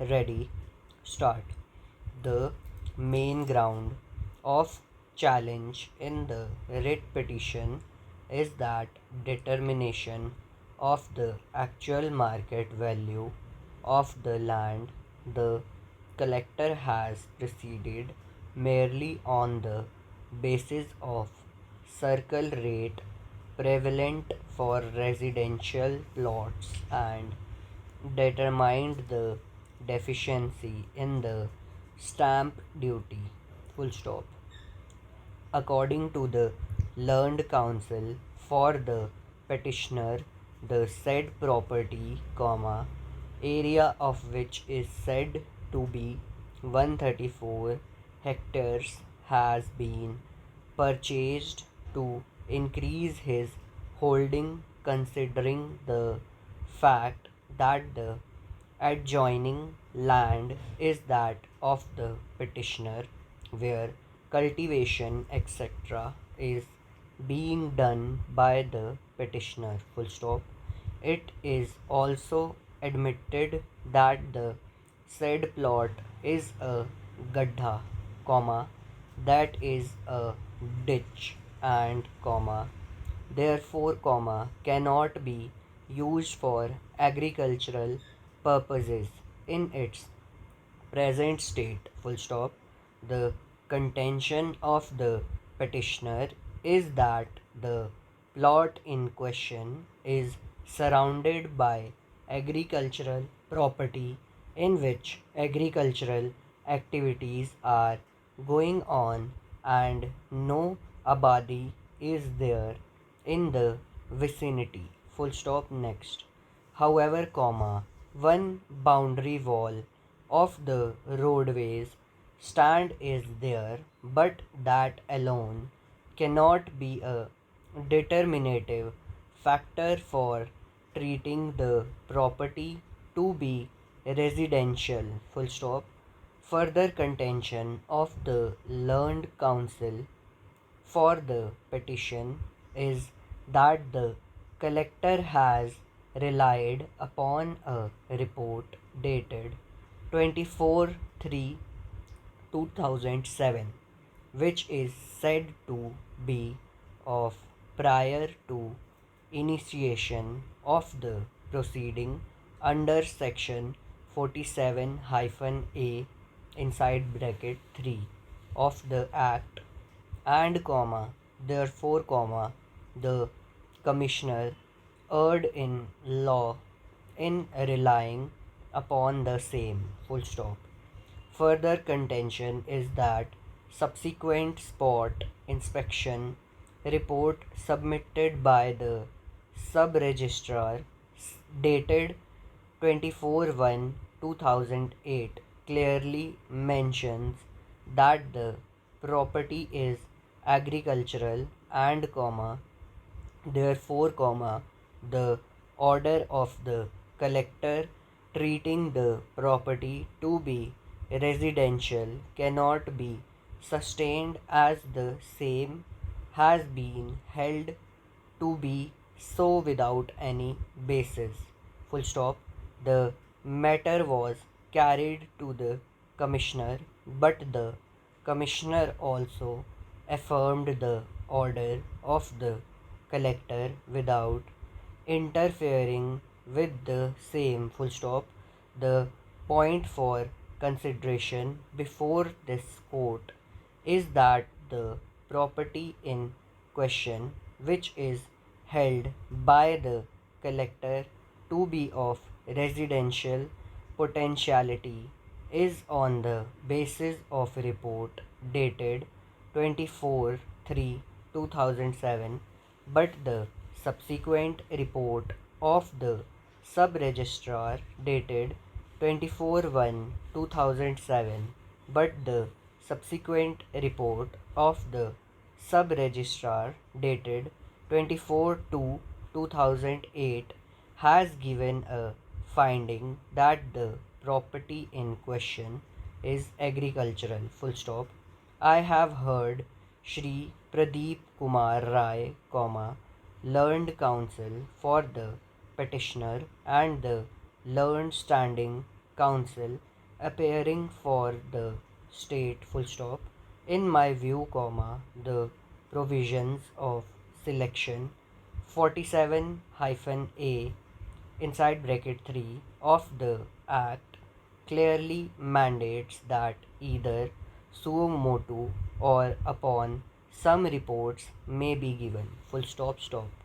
Ready, start. The main ground of challenge in the writ petition is that determination of the actual market value of the land. The collector has proceeded merely on the basis of circle rate prevalent for residential plots and determined the deficiency in the stamp duty. Full stop. According to the learned counsel for the petitioner, the said property, area of which is said to be 134 hectares, has been purchased to increase his holding, considering the fact that the adjoining land is that of the petitioner, where cultivation etc. is being done by the petitioner. Full stop. It is also admitted that the said plot is a gadha, that is a ditch, and therefore cannot be used for agricultural purposes in its present state. Full stop. The contention of the petitioner is that the plot in question is surrounded by agricultural property in which agricultural activities are going on and no abadi is there in the vicinity. Full stop. Next. However, one boundary wall of the roadways stand is there, but that alone cannot be a determinative factor for treating the property to be residential. Full stop. Further contention of the learned counsel for the petition is that the collector has relied upon a report dated 24/3/2007, which is said to be of prior to initiation of the proceeding under section 47-A inside bracket 3 of the act, and therefore the commissioner erred in law in relying upon the same. Full stop. Further contention is that subsequent spot inspection report submitted by the sub registrar dated 24/1/2008 clearly mentions that the property is agricultural, and therefore the order of the collector treating the property to be residential cannot be sustained, as the same has been held to be so without any basis. Full stop. The matter was carried to the commissioner, but the commissioner also affirmed the order of the collector without interfering with the same. Full stop. The point for consideration before this court is that the property in question, which is held by the collector to be of residential potentiality, is on the basis of report dated 24/3/2007, but the subsequent report of the sub registrar dated 24/1/2007, but the subsequent report of the sub registrar dated 24/2/2008 has given a finding that the property in question is agricultural. Full stop. I have heard Shri Pradeep Kumar Rai, learned counsel for the petitioner, and the learned standing counsel appearing for the state full stop. In my view, comma, the provisions of selection 47 hyphen a inside bracket 3 of the act clearly mandates that either suo motu or upon some reports may be given full stop stop.